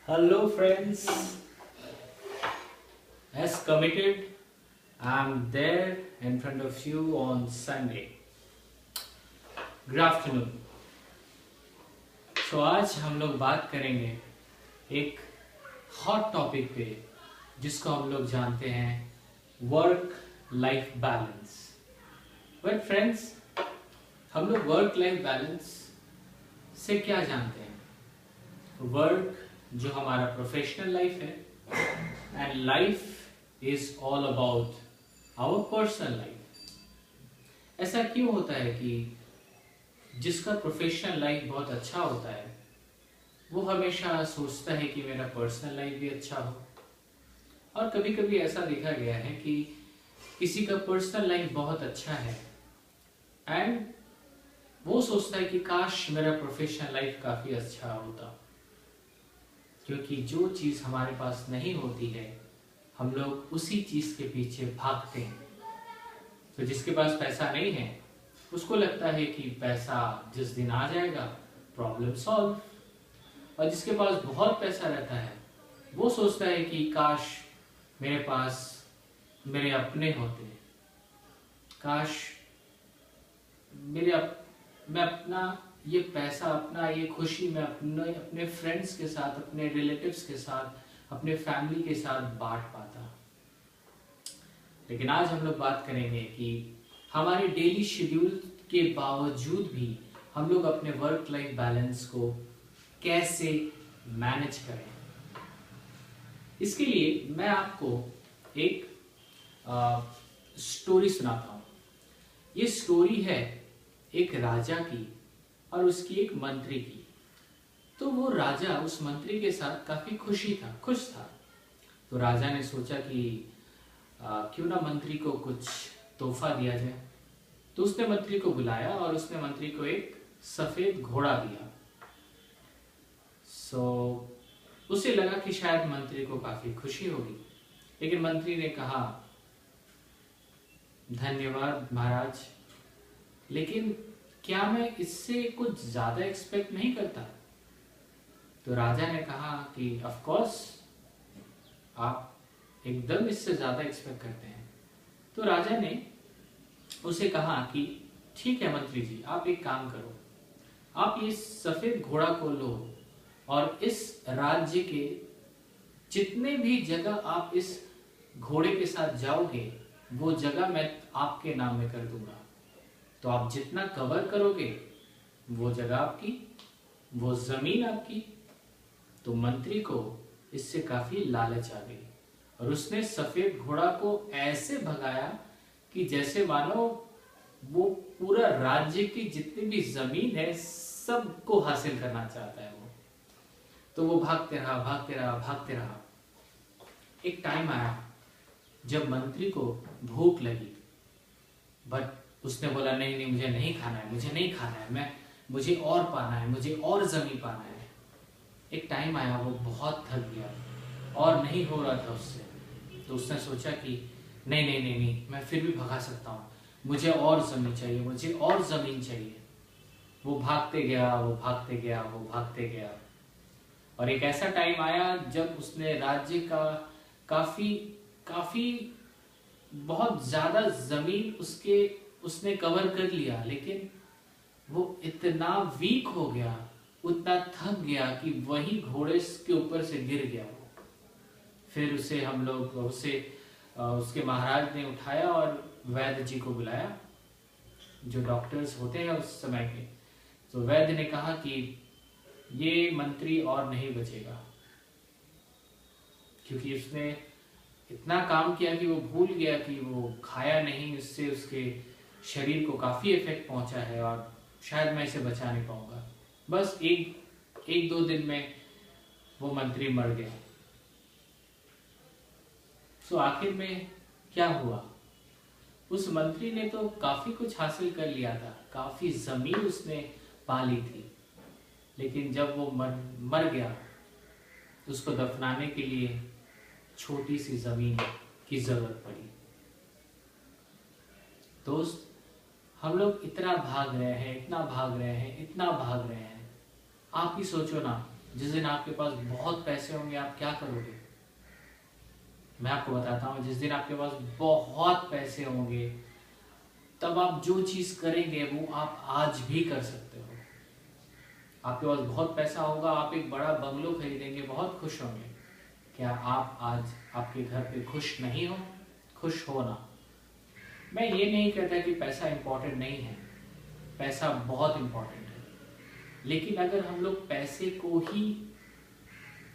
Hello, friends. As committed, I'm there in front of you on Sunday. Good afternoon. आज हम लोग बात करेंगे एक हॉट टॉपिक पे जिसको हम लोग जानते हैं work life balance. But friends, हम लोग वर्क लाइफ बैलेंस से क्या जानते हैं? वर्क जो हमारा प्रोफेशनल लाइफ है and life is all about our personal life. ऐसा क्यों होता है कि जिसका प्रोफेशनल लाइफ बहुत अच्छा होता है वो हमेशा सोचता है कि मेरा पर्सनल लाइफ भी अच्छा हो, और कभी कभी ऐसा देखा गया है कि किसी का पर्सनल लाइफ बहुत अच्छा है एंड वो सोचता है कि काश मेरा प्रोफेशनल लाइफ काफी अच्छा होता, क्योंकि जो चीज हमारे पास नहीं होती है हम लोग उसी चीज के पीछे भागते हैं। तो जिसके पास पैसा नहीं है उसको लगता है कि पैसा जिस दिन आ जाएगा प्रॉब्लम सॉल्व, और जिसके पास बहुत पैसा रहता है वो सोचता है कि काश मेरे पास मेरे अपने होते, काश मैं अपना ये पैसा, अपना ये खुशी मैं अपने फ्रेंड्स के साथ, अपने रिलेटिव्स के साथ, अपने फैमिली के साथ बांट पाता। लेकिन आज हम लोग बात करेंगे कि हमारे डेली शेड्यूल के बावजूद भी हम लोग अपने वर्क लाइफ बैलेंस को कैसे मैनेज करें। इसके लिए मैं आपको एक स्टोरी सुनाता हूँ। ये स्टोरी है एक राजा की और उसकी एक मंत्री की। तो वो राजा उस मंत्री के साथ काफी खुश था। तो राजा ने सोचा कि क्यों ना मंत्री को कुछ तोहफा दिया जाए। तो उसने मंत्री को बुलाया और उसने मंत्री को एक सफेद घोड़ा दिया। उसे लगा कि शायद मंत्री को काफी खुशी होगी, लेकिन मंत्री ने कहा धन्यवाद महाराज, लेकिन क्या मैं इससे कुछ ज्यादा एक्सपेक्ट नहीं करता? तो राजा ने कहा कि ऑफ कोर्स आप एकदम इससे ज्यादा एक्सपेक्ट करते हैं। तो राजा ने उसे कहा कि ठीक है मंत्री जी, आप एक काम करो, आप ये सफेद घोड़ा को लो और इस राज्य के जितने भी जगह आप इस घोड़े के साथ जाओगे वो जगह मैं आपके नाम में कर दूंगा। तो आप जितना कवर करोगे वो जगह आपकी, वो जमीन आपकी। तो मंत्री को इससे काफी लालच आ गई और उसने सफेद घोड़ा को ऐसे भगाया कि जैसे मानो वो पूरा राज्य की जितनी भी जमीन है सबको हासिल करना चाहता है वो। तो वो भागते रहा। एक टाइम आया जब मंत्री को भूख लगी, बट उसने बोला नहीं, मुझे नहीं खाना है, मुझे और पाना है, मुझे और जमीन पाना है। एक टाइम आया वो बहुत थक गया और नहीं हो रहा था उससे। तो उसने सोचा कि नहीं, मैं फिर भी भगा सकता हूँ, मुझे और जमीन चाहिए। वो भागते गया और एक ऐसा टाइम आया जब उसने राज्य का काफी बहुत ज्यादा जमीन उसने कवर कर लिया, लेकिन वो इतना वीक हो गया, उतना थक गया कि वही घोड़े के ऊपर से गिर गया वो। फिर उसके महाराज ने उठाया और वैद्य जी को बुलाया, जो डॉक्टर्स होते हैं उस समय के। तो वैद्य ने कहा कि ये मंत्री और नहीं बचेगा, क्योंकि उसने इतना काम किया कि वो भूल गया कि वो खाया नहीं, इससे उसके शरीर को काफी इफेक्ट पहुंचा है और शायद मैं इसे बचा नहीं पाऊंगा। बस एक दो दिन में वो मंत्री मर गया। आखिर में क्या हुआ? उस मंत्री ने तो काफी कुछ हासिल कर लिया था, काफी जमीन उसने पा ली थी, लेकिन जब वो मर गया उसको दफनाने के लिए छोटी सी जमीन की जरूरत पड़ी। दोस्त, हम लोग इतना भाग रहे हैं, आप ही सोचो ना जिस दिन आपके पास बहुत पैसे होंगे आप क्या करोगे? मैं आपको बताता हूँ, जिस दिन आपके पास बहुत पैसे होंगे तब आप जो चीज करेंगे वो आप आज भी कर सकते हो। आपके पास बहुत पैसा होगा, आप एक बड़ा बंगलो खरीदेंगे, बहुत खुश होंगे। क्या आप आज आपके घर पे खुश नहीं हो? खुश हो ना। मैं ये नहीं कहता कि पैसा इंपॉर्टेंट नहीं है, पैसा बहुत इंपॉर्टेंट है, लेकिन अगर हम लोग पैसे को ही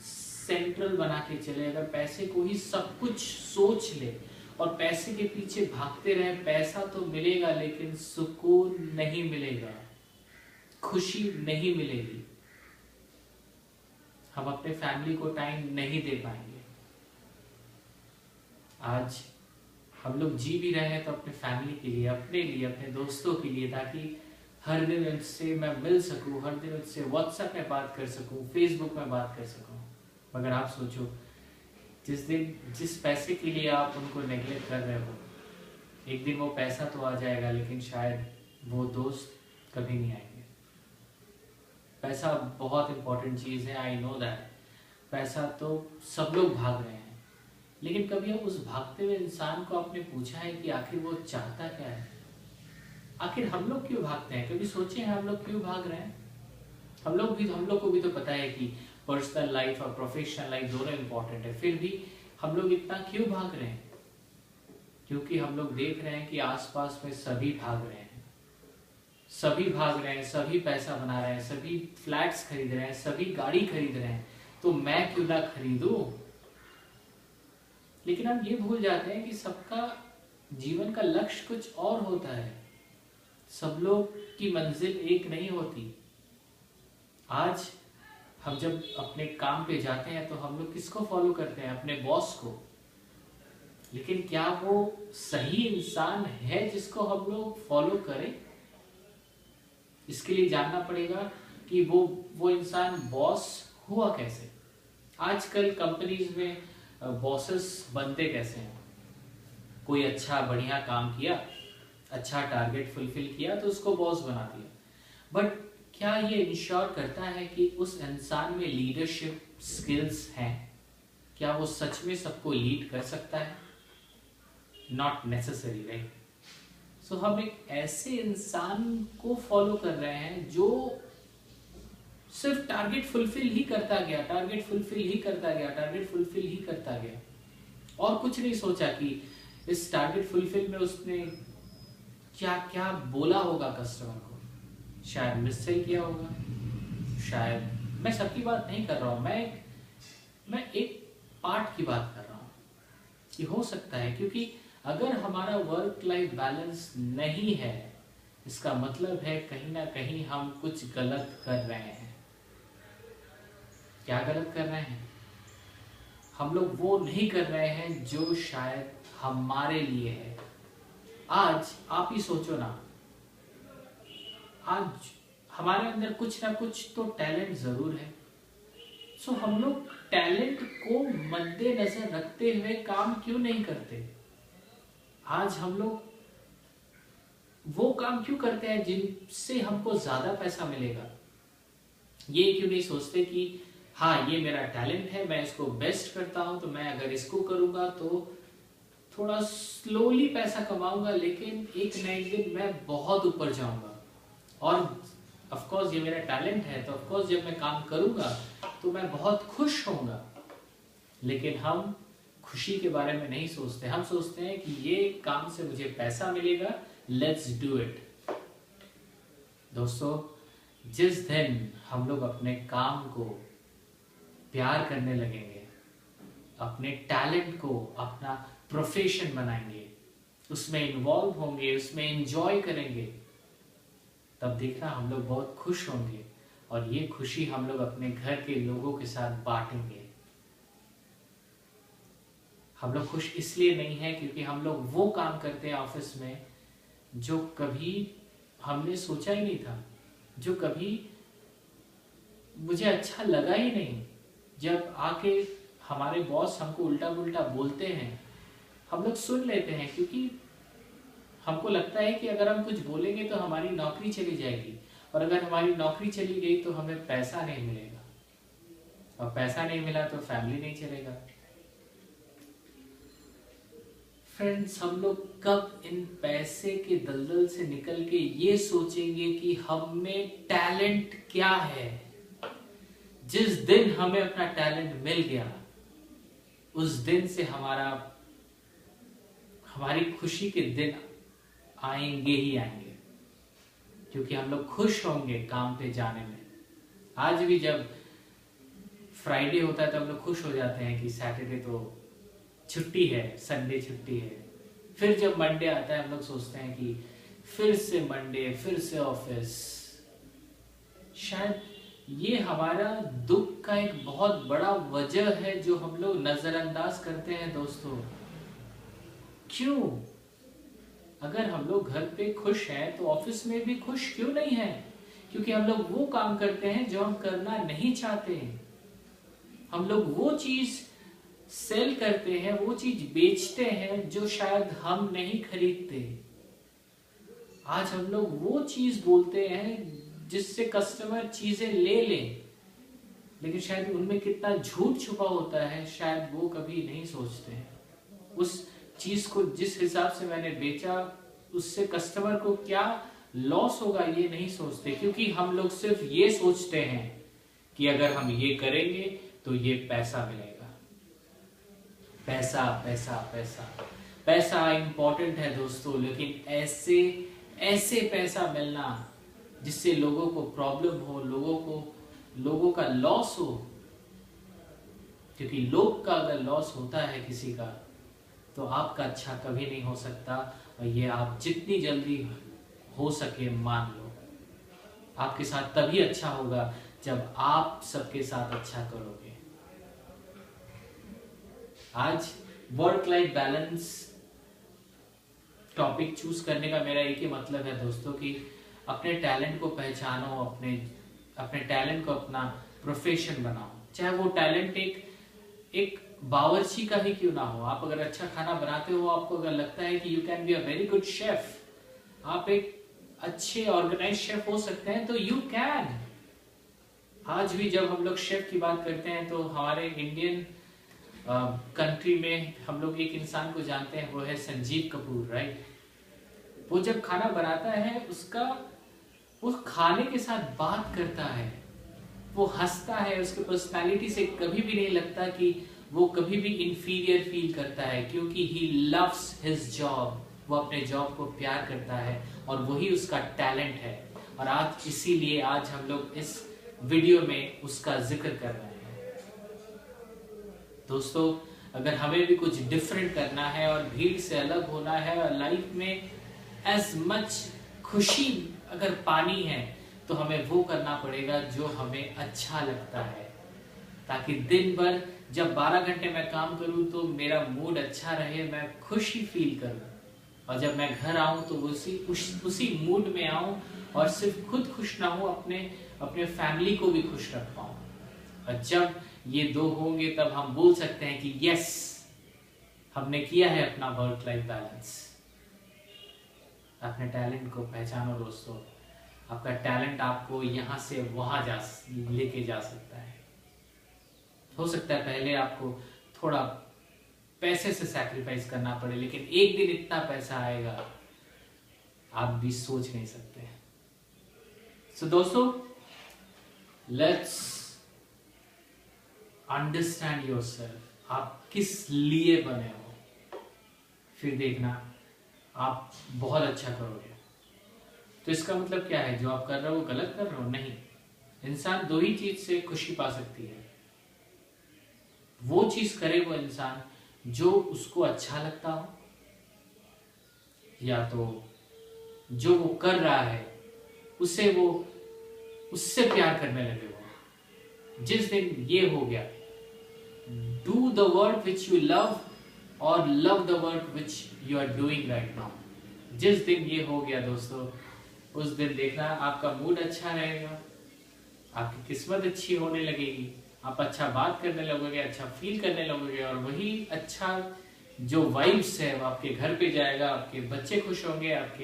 सेंट्रल बना के चले, अगर पैसे को ही सब कुछ सोच ले और पैसे के पीछे भागते रहे, पैसा तो मिलेगा लेकिन सुकून नहीं मिलेगा, खुशी नहीं मिलेगी, हम अपने फैमिली को टाइम नहीं दे पाएंगे। आज हम लोग जी भी रहे हैं तो अपने फैमिली के लिए, अपने लिए, अपने दोस्तों के लिए, ताकि हर दिन उनसे मैं मिल सकूं, हर दिन उनसे व्हाट्सएप में बात कर सकूं, फेसबुक में बात कर सकूं। मगर आप सोचो, जिस पैसे के लिए आप उनको नेगलेक्ट कर रहे हो, एक दिन वो पैसा तो आ जाएगा लेकिन शायद वो दोस्त कभी नहीं आएंगे। पैसा बहुत इंपॉर्टेंट चीज़ है, आई नो दैट। पैसा तो सब लोग भाग रहे हैं, लेकिन कभी अब उस भागते हुए इंसान को आपने पूछा है कि आखिर वो चाहता क्या है? आखिर हम लोग क्यों भागते हैं? कभी सोचे हैं हम लोग क्यों भाग रहे हैं? हम लोग को भी तो पता है कि पर्सनल लाइफ और प्रोफेशनल लाइफ दोनों इंपॉर्टेंट है, फिर भी हम लोग इतना क्यों भाग रहे हैं? क्योंकि हम लोग देख रहे हैं कि आसपास में सभी भाग रहे हैं, सभी भाग रहे हैं, सभी पैसा बना रहे हैं, सभी फ्लैट्स खरीद रहे हैं, सभी गाड़ी खरीद रहे हैं, तो मैं क्यों ना खरीदूं? लेकिन हम ये भूल जाते हैं कि सबका जीवन का लक्ष्य कुछ और होता है, सब लोग की मंजिल एक नहीं होती। आज हम जब अपने काम पे जाते हैं तो हम लोग किसको फॉलो करते हैं? अपने बॉस को। लेकिन क्या वो सही इंसान है जिसको हम लोग फॉलो करें? इसके लिए जानना पड़ेगा कि वो इंसान बॉस हुआ कैसे। आजकल कंपनीज में बॉसेस बनते कैसे हैं? कोई अच्छा बढ़िया काम किया, अच्छा टारगेट फुलफिल किया तो उसको बॉस बना दिया, बट क्या ये इंश्योर करता है कि उस इंसान में लीडरशिप स्किल्स हैं? क्या वो सच में सबको लीड कर सकता है? Not necessary, right? सो हम एक ऐसे इंसान को फॉलो कर रहे हैं जो सिर्फ टारगेट फुलफिल ही करता गया, टारगेट फुलफिल ही करता गया, टारगेट फुलफिल ही करता गया, और कुछ नहीं सोचा कि इस टारगेट फुलफिल में उसने क्या क्या बोला होगा कस्टमर को। शायद मिससेल किया होगा, शायद, मैं सबकी बात नहीं कर रहा हूं, मैं एक पार्ट की बात कर रहा हूं कि हो सकता है, क्योंकि अगर हमारा वर्क लाइफ बैलेंस नहीं है, इसका मतलब है कहीं ना कहीं हम कुछ गलत कर रहे हैं। क्या गलत कर रहे हैं? हम लोग वो नहीं कर रहे हैं जो शायद हमारे लिए है। आज आप ही सोचो ना, आज हमारे अंदर कुछ ना कुछ तो टैलेंट जरूर है, सो हम लोग टैलेंट को मद्देनजर रखते हुए काम क्यों नहीं करते? आज हम लोग वो काम क्यों करते हैं जिनसे हमको ज्यादा पैसा मिलेगा? ये क्यों नहीं सोचते कि हाँ, ये मेरा टैलेंट है, मैं इसको बेस्ट करता हूं, तो मैं अगर इसको करूंगा तो थोड़ा स्लोली पैसा कमाऊंगा, लेकिन एक न एक दिन मैं बहुत ऊपर जाऊंगा। और ऑफ कोर्स ये मेरा टैलेंट है, तो ऑफ कोर्स जब मैं काम करूंगा तो मैं बहुत खुश होऊंगा। लेकिन हम खुशी के बारे में नहीं सोचते, हम सोचते हैं कि ये काम से मुझे पैसा मिलेगा, लेट्स डू इट। दोस्तों, जिस दिन हम लोग अपने काम को प्यार करने लगेंगे, अपने टैलेंट को अपना प्रोफेशन बनाएंगे, उसमें इन्वॉल्व होंगे, उसमें एंजॉय करेंगे, तब देखना हम लोग बहुत खुश होंगे, और ये खुशी हम लोग अपने घर के लोगों के साथ बांटेंगे। हम लोग खुश इसलिए नहीं है क्योंकि हम लोग वो काम करते हैं ऑफिस में जो कभी हमने सोचा ही नहीं था, जो कभी मुझे अच्छा लगा ही नहीं। जब आके हमारे बॉस हमको उल्टा पुल्टा बोलते हैं, हम लोग सुन लेते हैं, क्योंकि हमको लगता है कि अगर हम कुछ बोलेंगे तो हमारी नौकरी चली जाएगी, और अगर हमारी नौकरी चली गई तो हमें पैसा नहीं मिलेगा। और पैसा नहीं मिला तो फैमिली नहीं चलेगा। फ्रेंड्स, हम लोग कब इन पैसे के दलदल से निकल के ये सोचेंगे कि हम में टैलेंट क्या है? जिस दिन हमें अपना टैलेंट मिल गया, उस दिन से हमारी खुशी के दिन आएंगे ही आएंगे, क्योंकि हम लोग खुश होंगे काम पे जाने में। आज भी जब फ्राइडे होता है तो हम लोग खुश हो जाते हैं कि सैटरडे तो छुट्टी है, संडे छुट्टी है। फिर जब मंडे आता है हम लोग सोचते हैं कि फिर से मंडे, फिर से ऑफिस। शायद ये हमारा दुख का एक बहुत बड़ा वजह है जो हम लोग नजरअंदाज करते हैं दोस्तों। क्यों? अगर हम लोग घर पे खुश हैं तो ऑफिस में भी खुश क्यों नहीं है? क्योंकि हम लोग वो काम करते हैं जो हम करना नहीं चाहते। हम लोग वो चीज सेल करते हैं, वो चीज बेचते हैं जो शायद हम नहीं खरीदते। आज हम लोग वो चीज बोलते हैं जिससे कस्टमर चीजें ले ले, लेकिन शायद उनमें कितना झूठ छुपा होता है शायद वो कभी नहीं सोचते हैं। उस चीज को जिस हिसाब से मैंने बेचा उससे कस्टमर को क्या लॉस होगा ये नहीं सोचते, क्योंकि हम लोग सिर्फ ये सोचते हैं कि अगर हम ये करेंगे तो ये पैसा मिलेगा। पैसा पैसा पैसा पैसा इंपॉर्टेंट है दोस्तों, लेकिन ऐसे पैसा मिलना जिससे लोगों को प्रॉब्लम हो, लोगों का लॉस हो। क्योंकि लोग का अगर लॉस होता है किसी का तो आपका अच्छा कभी नहीं हो सकता, और ये आप जितनी जल्दी हो सके मान लो। आपके साथ तभी अच्छा होगा जब आप सबके साथ अच्छा करोगे। आज work life balance topic choose करने का मेरा एक ही मतलब है दोस्तों कि अपने टैलेंट को पहचानो, अपने टैलेंट को अपना प्रोफेशन बनाओ। चाहे वो टैलेंट एक बावर्ची का ही क्यों ना हो। आप अगर अच्छा खाना बनाते हो, आपको अगर लगता है कि you can be a very good chef, आप एक अच्छे ऑर्गेनाइज शेफ हो सकते हैं, तो यू कैन। आज भी जब हम लोग शेफ की बात करते हैं तो हमारे इंडियन कंट्री में हम लोग एक इंसान को जानते हैं, वो है संजीव कपूर, राइट। वो जब खाना बनाता है वो खाने के साथ बात करता है, वो हंसता है, उसके पर्सनालिटी से कभी भी नहीं लगता कि वो कभी भी इंफीरियर फील करता है, क्योंकि ही लव्स हिज जॉब। वो अपने जॉब को प्यार करता है और वही उसका टैलेंट है। और आज इसीलिए आज हम लोग इस वीडियो में उसका जिक्र कर रहे हैं। दोस्तों, अगर हमें भी कुछ डिफरेंट करना है और भीड़ से अलग होना है और लाइफ में एज मच खुशी अगर पानी है, तो हमें वो करना पड़ेगा जो हमें अच्छा लगता है, ताकि दिन भर जब 12 घंटे मैं काम करूं तो मेरा मूड अच्छा रहे, मैं खुशी फील करूं, और जब मैं घर आऊं तो उसी मूड में आऊं और सिर्फ खुद खुश ना हो, अपने फैमिली को भी खुश रख पाऊं। और जब ये दो होंगे तब हम बोल सकते हैं कि यस, हमने किया है अपना वर्क लाइफ बैलेंस। अपने टैलेंट को पहचानो दोस्तों। आपका टैलेंट आपको यहाँ से वहां लेके जा सकता है। हो सकता है पहले आपको थोड़ा पैसे से सैक्रिफाइस करना पड़े, लेकिन एक दिन इतना पैसा आएगा आप भी सोच नहीं सकते। सो दोस्तों, लेट्स अंडरस्टैंड योरसेल्फ। आप किस लिए बने हो, फिर देखना आप बहुत अच्छा करोगे। तो इसका मतलब क्या है? जो आप कर रहे हो वो गलत कर रहे हो? नहीं। इंसान दो ही चीज से खुशी पा सकती है। वो चीज करे वो इंसान जो उसको अच्छा लगता हो, या तो जो वो कर रहा है उससे प्यार करने लगे वो। जिस दिन ये हो गया, do the work which you love और love the work which you are doing right now, जिस दिन ये हो गया दोस्तों, उस दिन देखना आपका मूड अच्छा रहेगा, आपकी किस्मत अच्छी होने लगेगी, आप अच्छा बात करने लगोगे, अच्छा फील करने लगोगे, और वही अच्छा जो वाइब्स है वो आपके घर पे जाएगा, आपके बच्चे खुश होंगे, आप